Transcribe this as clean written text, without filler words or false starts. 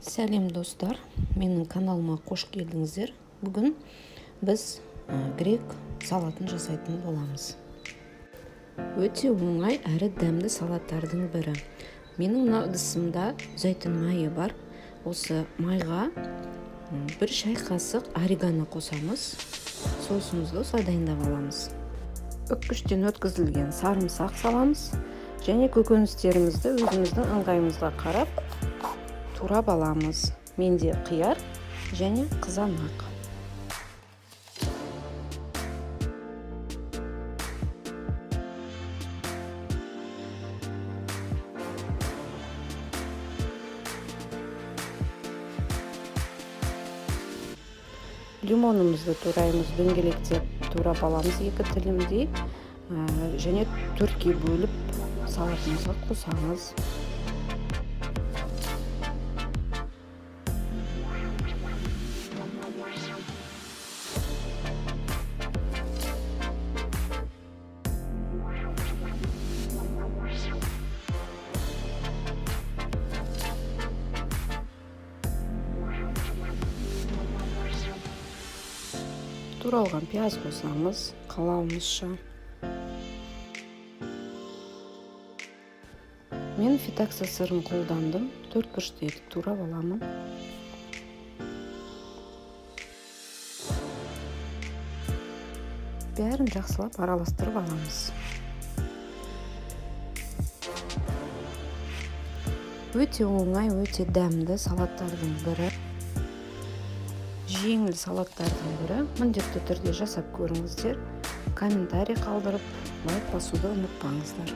Сәлем достар, менің каналыма қош келдіңіздер. Бүгін біз грек салатын жасайтын боламыз. Өте оңай әрі дәмді салаттардың бірі. Менің мына ыдысымда зәйтүн майы бар. Осы майға бір шай қасық орегано қосамыз. Соусымызды осылай дайындап аламыз. Үккіштен өткізілген сарымсақ саламыз. Және көкөністерімізді өзіміздің ыңғайымызға қарап турап аламыз. Менде қияр және қызанақ. Лимонымызды тураймыз, дөңгелектеп турап аламыз екі тілімдей. Және төртке бөліп салатымызға қосамыз. Туралған пияз қосамыз, қалауымызша. Мен фитакса сырын қолдандым, 4 бұрышты етіп турап аламын. Бәрін жақсылап араластырып аламыз. Өте оңай, өте дәмді салаттардың бірі. Жеңіл салаттардың бірі. Міндетті түрде жасап көріңіздер. Комментарий қалдырып, лайк басуды ұмытпаңыздар.